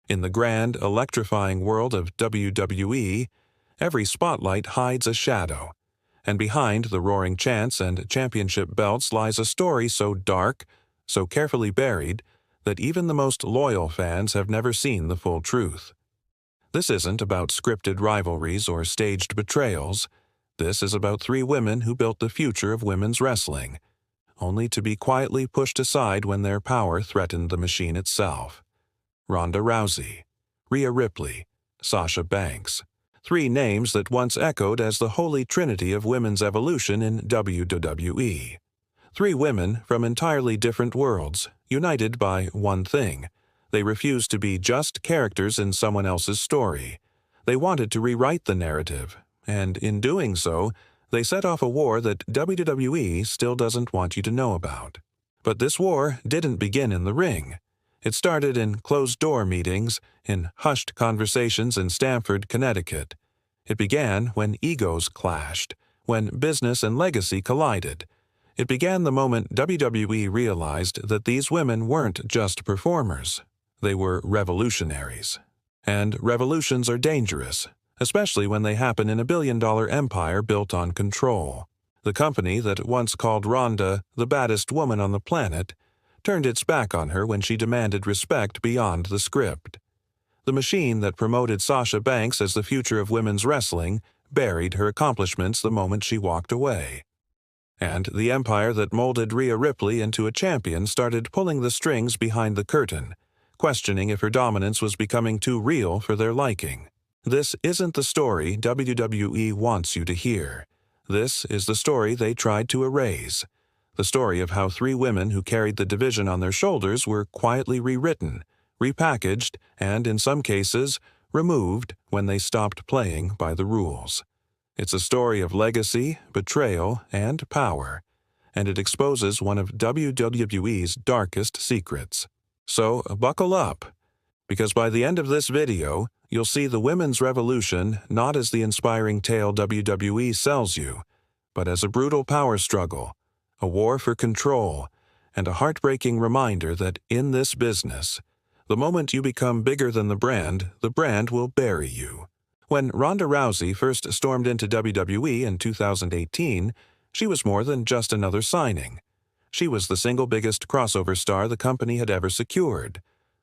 In the grand, electrifying world of WWE, every spotlight hides a shadow, and behind the roaring chants and championship belts lies a story so dark, so carefully buried, that even the most loyal fans have never seen the full truth. This isn't about scripted rivalries or staged betrayals. This is about three women who built the future of women's wrestling, only to be quietly pushed aside when their power threatened the machine itself. Ronda Rousey, Rhea Ripley, Sasha Banks. Three names that once echoed as the holy trinity of women's evolution in WWE. Three women from entirely different worlds, united by one thing. They refused to be just characters in someone else's story. They wanted to rewrite the narrative, and in doing so, they set off a war that WWE still doesn't want you to know about. But this war didn't begin in the ring. It started in closed-door meetings, in hushed conversations in Stamford, Connecticut. It began when egos clashed, when business and legacy collided. It began the moment WWE realized that these women weren't just performers. They were revolutionaries. And revolutions are dangerous, especially when they happen in a billion-dollar empire built on control. The company that once called Ronda the baddest woman on the planet turned its back on her when she demanded respect beyond the script. The machine that promoted Sasha Banks as the future of women's wrestling buried her accomplishments the moment she walked away. And the empire that molded Rhea Ripley into a champion started pulling the strings behind the curtain, questioning if her dominance was becoming too real for their liking. This isn't the story WWE wants you to hear. This is the story they tried to erase. The story of how three women who carried the division on their shoulders were quietly rewritten, repackaged, and in some cases, removed when they stopped playing by the rules. It's a story of legacy, betrayal, and power, and it exposes one of WWE's darkest secrets. So buckle up, because by the end of this video, you'll see the women's revolution not as the inspiring tale WWE sells you, but as a brutal power struggle, a war for control, and a heartbreaking reminder that in this business, the moment you become bigger than the brand will bury you. When Ronda Rousey first stormed into WWE in 2018, she was more than just another signing. She was the single biggest crossover star the company had ever secured,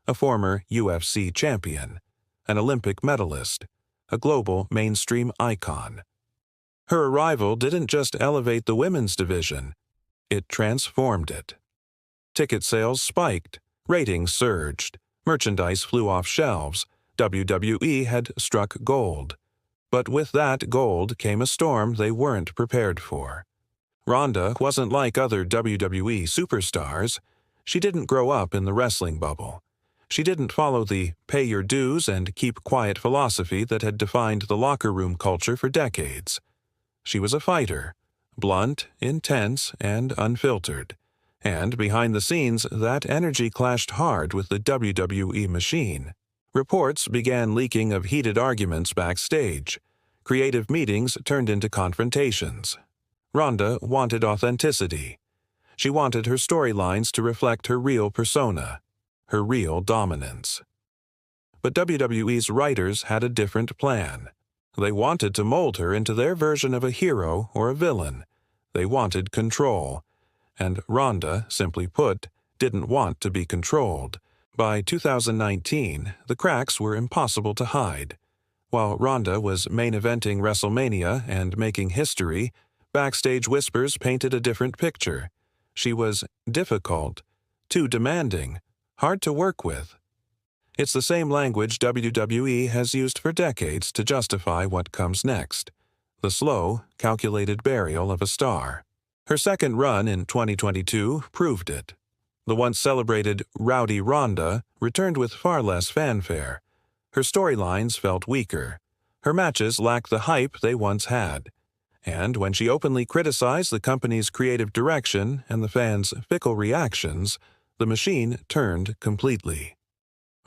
a former UFC champion, an Olympic medalist, a global mainstream icon. Her arrival didn't just elevate the women's division, it transformed it. Ticket sales spiked, ratings surged, merchandise flew off shelves. WWE had struck gold. But with that gold came a storm they weren't prepared for. Ronda wasn't like other WWE superstars. She didn't grow up in the wrestling bubble. She didn't follow the pay your dues and keep quiet philosophy that had defined the locker room culture for decades. She was a fighter, blunt, intense, and unfiltered. And behind the scenes, that energy clashed hard with the WWE machine. Reports began leaking of heated arguments backstage. Creative meetings turned into confrontations. Ronda wanted authenticity. She wanted her storylines to reflect her real persona, her real dominance. But WWE's writers had a different plan. They wanted to mold her into their version of a hero or a villain. They wanted control. And Ronda, simply put, didn't want to be controlled. By 2019, the cracks were impossible to hide. While Ronda was main-eventing WrestleMania and making history, backstage whispers painted a different picture. She was difficult, too demanding, hard to work with. It's the same language WWE has used for decades to justify what comes next, the slow, calculated burial of a star. Her second run in 2022 proved it. The once celebrated Rowdy Ronda returned with far less fanfare. Her storylines felt weaker. Her matches lacked the hype they once had. And when she openly criticized the company's creative direction and the fans' fickle reactions, the machine turned completely.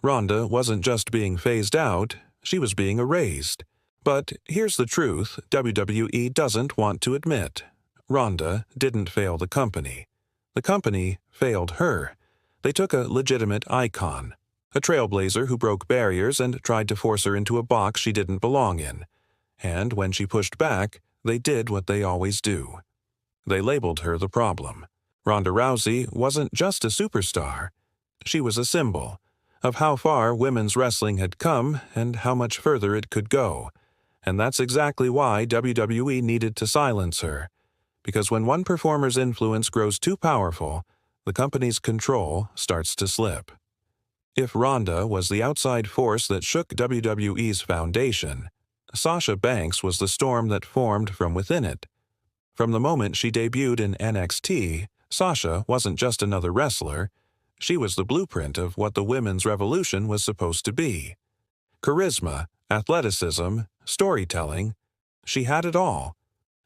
Ronda wasn't just being phased out, she was being erased. But here's the truth WWE doesn't want to admit. Ronda didn't fail the company. The company failed her. They took a legitimate icon, a trailblazer who broke barriers and tried to force her into a box she didn't belong in. And when she pushed back, they did what they always do. They labeled her the problem. Ronda Rousey wasn't just a superstar. She was a symbol of how far women's wrestling had come and how much further it could go. And that's exactly why WWE needed to silence her. Because when one performer's influence grows too powerful, the company's control starts to slip. If Ronda was the outside force that shook WWE's foundation, Sasha Banks was the storm that formed from within it. From the moment she debuted in NXT, Sasha wasn't just another wrestler. She was the blueprint of what the women's revolution was supposed to be. Charisma, athleticism, storytelling, she had it all.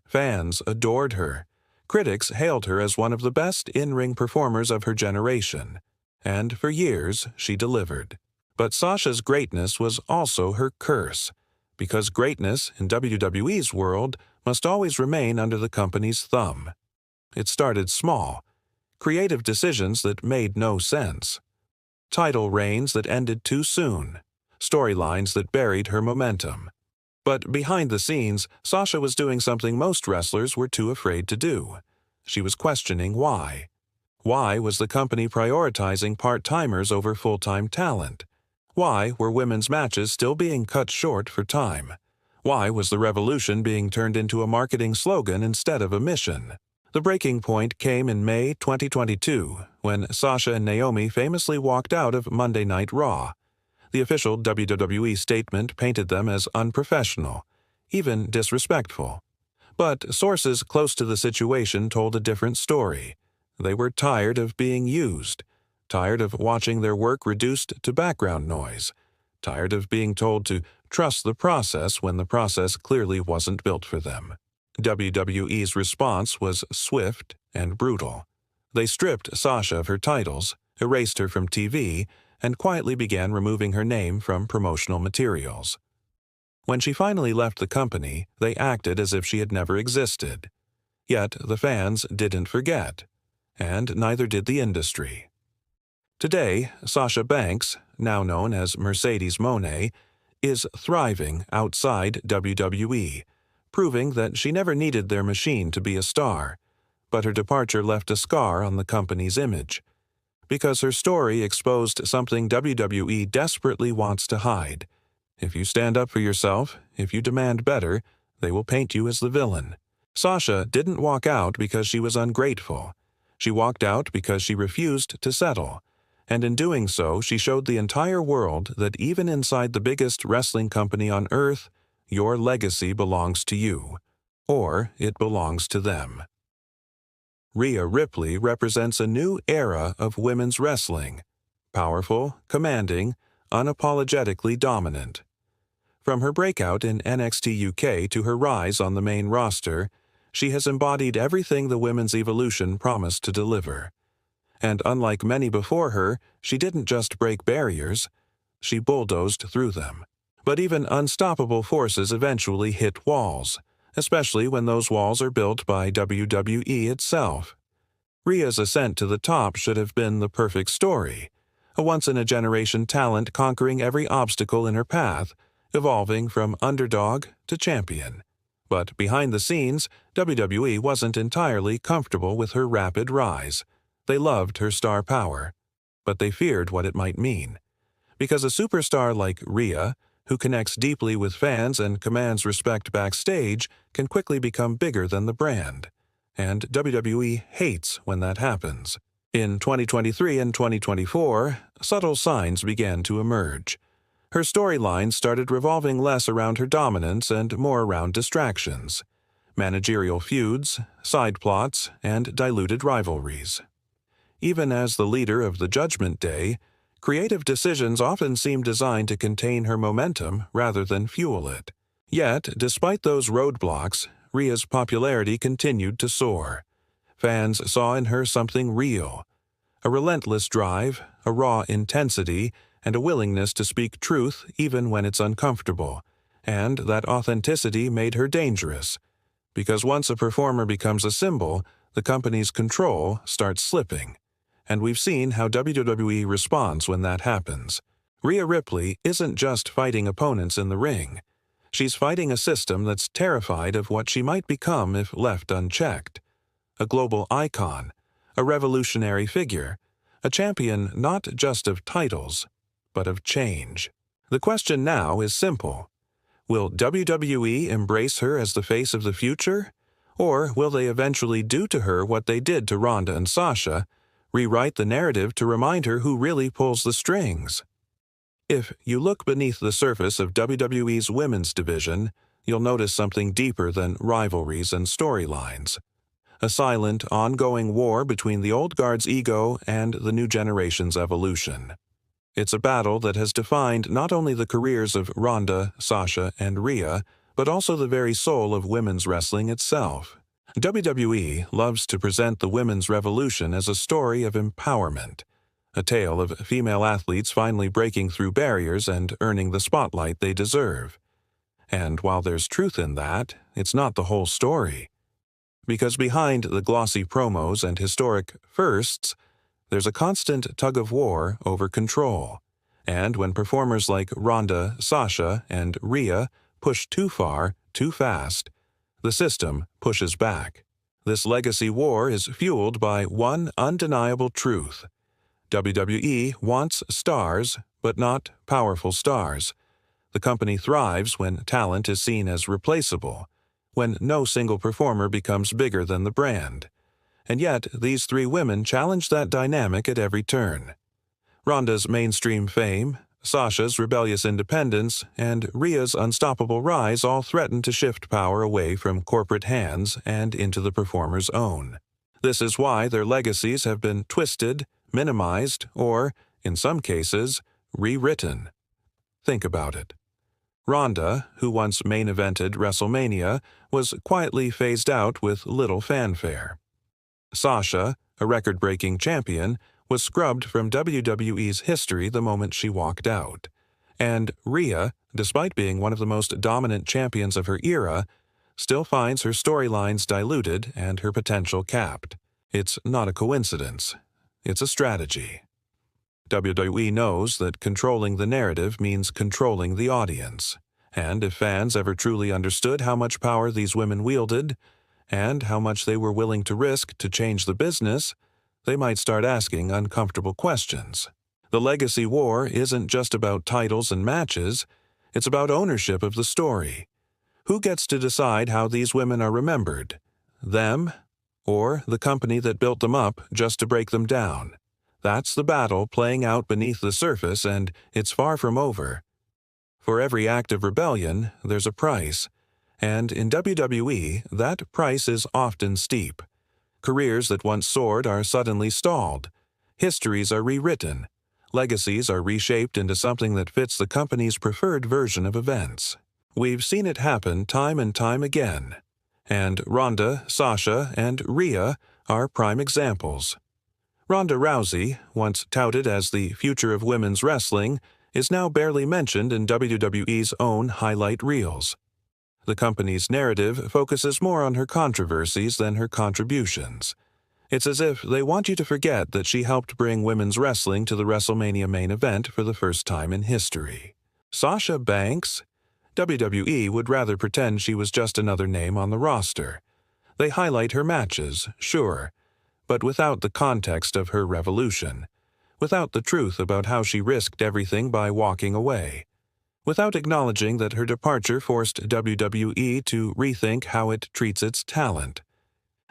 Fans adored her. Critics hailed her as one of the best in-ring performers of her generation. And for years, she delivered. But Sasha's greatness was also her curse, because greatness in WWE's world must always remain under the company's thumb. It started small. Creative decisions that made no sense. Title reigns that ended too soon. Storylines that buried her momentum. But behind the scenes, Sasha was doing something most wrestlers were too afraid to do. She was questioning why. Why was the company prioritizing part-timers over full-time talent? Why were women's matches still being cut short for time? Why was the revolution being turned into a marketing slogan instead of a mission? The breaking point came in May 2022, when Sasha and Naomi famously walked out of Monday Night Raw. The official WWE statement painted them as unprofessional, even disrespectful. But sources close to the situation told a different story. They were tired of being used, tired of watching their work reduced to background noise, tired of being told to trust the process when the process clearly wasn't built for them. WWE's response was swift and brutal. They stripped Sasha of her titles, erased her from TV, and quietly began removing her name from promotional materials. When she finally left the company, they acted as if she had never existed. Yet the fans didn't forget, and neither did the industry. Today, Sasha Banks, now known as Mercedes Moné, is thriving outside WWE, proving that she never needed their machine to be a star, but her departure left a scar on the company's image. Because her story exposed something WWE desperately wants to hide. If you stand up for yourself, if you demand better, they will paint you as the villain. Sasha didn't walk out because she was ungrateful. She walked out because she refused to settle. And in doing so, she showed the entire world that even inside the biggest wrestling company on earth, your legacy belongs to you, or it belongs to them. Rhea Ripley represents a new era of women's wrestling. Powerful, commanding, unapologetically dominant. From her breakout in NXT UK to her rise on the main roster, she has embodied everything the women's evolution promised to deliver. And unlike many before her, she didn't just break barriers, she bulldozed through them. But even unstoppable forces eventually hit walls, especially when those walls are built by WWE itself. Rhea's ascent to the top should have been the perfect story, a once-in-a-generation talent conquering every obstacle in her path, evolving from underdog to champion. But behind the scenes, WWE wasn't entirely comfortable with her rapid rise. They loved her star power, but they feared what it might mean. Because a superstar like Rhea, who connects deeply with fans and commands respect backstage, can quickly become bigger than the brand. And WWE hates when that happens. In 2023 and 2024, subtle signs began to emerge. Her storyline started revolving less around her dominance and more around distractions, managerial feuds, side plots, and diluted rivalries. Even as the leader of the Judgment Day, creative decisions often seem designed to contain her momentum rather than fuel it. Yet, despite those roadblocks, Rhea's popularity continued to soar. Fans saw in her something real, a relentless drive, a raw intensity, and a willingness to speak truth even when it's uncomfortable. And that authenticity made her dangerous, because once a performer becomes a symbol, the company's control starts slipping. And we've seen how WWE responds when that happens. Rhea Ripley isn't just fighting opponents in the ring. She's fighting a system that's terrified of what she might become if left unchecked. A global icon, a revolutionary figure, a champion not just of titles, but of change. The question now is simple. Will WWE embrace her as the face of the future? Or will they eventually do to her what they did to Ronda and Sasha, rewrite the narrative to remind her who really pulls the strings? If you look beneath the surface of WWE's women's division, you'll notice something deeper than rivalries and storylines. A silent, ongoing war between the old guard's ego and the new generation's evolution. It's a battle that has defined not only the careers of Ronda, Sasha, and Rhea, but also the very soul of women's wrestling itself. WWE loves to present the women's revolution as a story of empowerment, a tale of female athletes finally breaking through barriers and earning the spotlight they deserve. And while there's truth in that, it's not the whole story. Because behind the glossy promos and historic firsts, there's a constant tug-of-war over control. And when performers like Ronda, Sasha, and Rhea push too far, too fast, the system pushes back. This legacy war is fueled by one undeniable truth. WWE wants stars, but not powerful stars. The company thrives when talent is seen as replaceable, when no single performer becomes bigger than the brand. And yet, these three women challenge that dynamic at every turn. Ronda's mainstream fame, Sasha's rebellious independence, and Rhea's unstoppable rise all threaten to shift power away from corporate hands and into the performer's own. This is why their legacies have been twisted, minimized, or, in some cases, rewritten. Think about it. Ronda, who once main-evented WrestleMania, was quietly phased out with little fanfare. Sasha, a record-breaking champion, was scrubbed from WWE's history the moment she walked out. And Rhea, despite being one of the most dominant champions of her era, still finds her storylines diluted and her potential capped. It's not a coincidence. It's a strategy. WWE knows that controlling the narrative means controlling the audience. And if fans ever truly understood how much power these women wielded, and how much they were willing to risk to change the business, they might start asking uncomfortable questions. The legacy war isn't just about titles and matches, it's about ownership of the story. Who gets to decide how these women are remembered? Them, or the company that built them up just to break them down? That's the battle playing out beneath the surface, and it's far from over. For every act of rebellion, there's a price. And in WWE, that price is often steep. Careers that once soared are suddenly stalled. Histories are rewritten. Legacies are reshaped into something that fits the company's preferred version of events. We've seen it happen time and time again. And Ronda, Sasha, and Rhea are prime examples. Ronda Rousey, once touted as the future of women's wrestling, is now barely mentioned in WWE's own highlight reels. The company's narrative focuses more on her controversies than her contributions. It's as if they want you to forget that she helped bring women's wrestling to the WrestleMania main event for the first time in history. Sasha Banks? WWE would rather pretend she was just another name on the roster. They highlight her matches, sure, but without the context of her revolution, without the truth about how she risked everything by walking away, without acknowledging that her departure forced WWE to rethink how it treats its talent.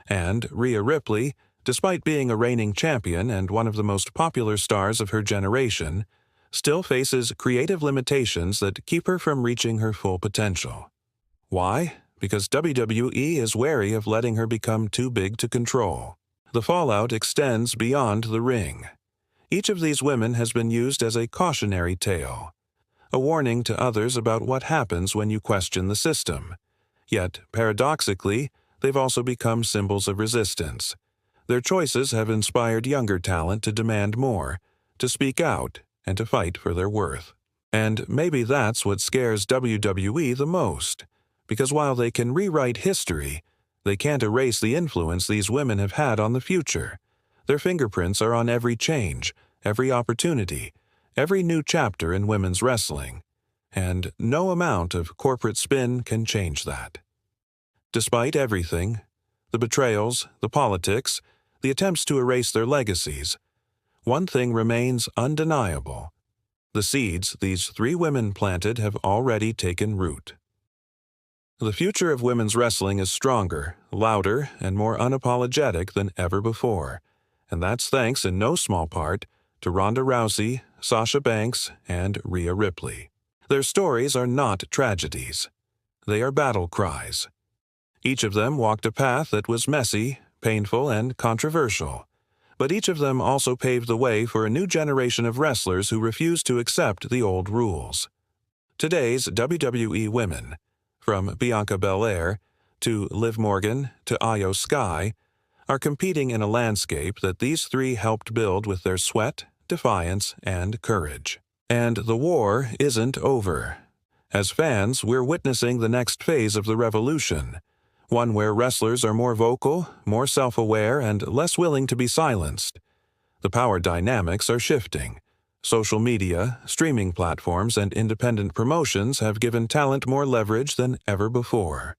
And Rhea Ripley, despite being a reigning champion and one of the most popular stars of her generation, still faces creative limitations that keep her from reaching her full potential. Why? Because WWE is wary of letting her become too big to control. The fallout extends beyond the ring. Each of these women has been used as a cautionary tale, a warning to others about what happens when you question the system. Yet, paradoxically, they've also become symbols of resistance. Their choices have inspired younger talent to demand more, to speak out, and to fight for their worth. And maybe that's what scares WWE the most, because while they can rewrite history, they can't erase the influence these women have had on the future. Their fingerprints are on every change, every opportunity, every new chapter in women's wrestling, and no amount of corporate spin can change that. Despite everything, the betrayals, the politics, the attempts to erase their legacies, one thing remains undeniable. The seeds these three women planted have already taken root. The future of women's wrestling is stronger, louder, and more unapologetic than ever before, and that's thanks in no small part to Ronda Rousey, Sasha Banks, and Rhea Ripley. Their stories are not tragedies. They are battle cries. Each of them walked a path that was messy, painful, and controversial, but each of them also paved the way for a new generation of wrestlers who refuse to accept the old rules. Today's WWE women, from Bianca Belair to Liv Morgan to Io Sky, are competing in a landscape that these three helped build with their sweat, defiance, and courage. And the war isn't over. As fans, we're witnessing the next phase of the revolution, one where wrestlers are more vocal, more self-aware, and less willing to be silenced. The power dynamics are shifting. Social media, streaming platforms, and independent promotions have given talent more leverage than ever before.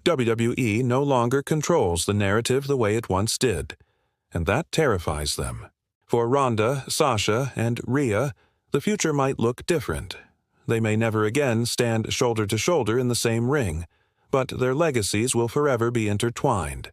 WWE no longer controls the narrative the way it once did, and that terrifies them. For Ronda, Sasha, and Rhea, the future might look different. They may never again stand shoulder to shoulder in the same ring, but their legacies will forever be intertwined,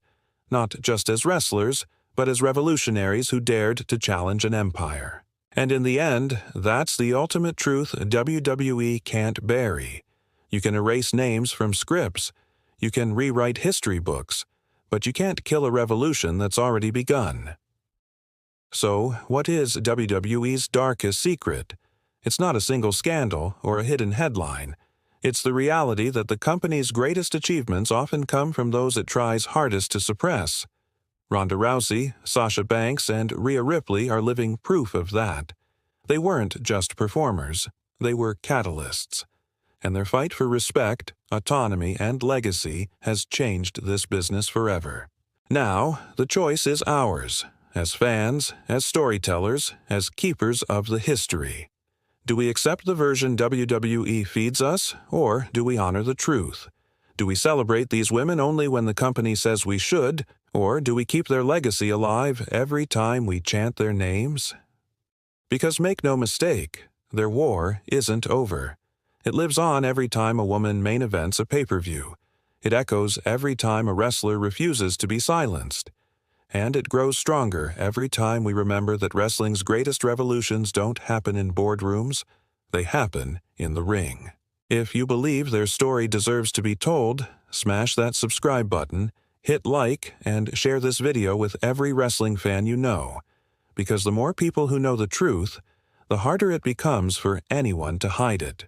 not just as wrestlers, but as revolutionaries who dared to challenge an empire. And in the end, that's the ultimate truth WWE can't bury. You can erase names from scripts, you can rewrite history books, but you can't kill a revolution that's already begun. So, what is WWE's darkest secret? It's not a single scandal or a hidden headline. It's the reality that the company's greatest achievements often come from those it tries hardest to suppress. Ronda Rousey, Sasha Banks, and Rhea Ripley are living proof of that. They weren't just performers, they were catalysts. And their fight for respect, autonomy, and legacy has changed this business forever. Now, the choice is ours, as fans, as storytellers, as keepers of the history. Do we accept the version WWE feeds us, or do we honor the truth? Do we celebrate these women only when the company says we should, or do we keep their legacy alive every time we chant their names? Because make no mistake, their war isn't over. It lives on every time a woman main events a pay-per-view. It echoes every time a wrestler refuses to be silenced. And it grows stronger every time we remember that wrestling's greatest revolutions don't happen in boardrooms, they happen in the ring. If you believe their story deserves to be told, smash that subscribe button, hit like, and share this video with every wrestling fan you know. Because the more people who know the truth, the harder it becomes for anyone to hide it.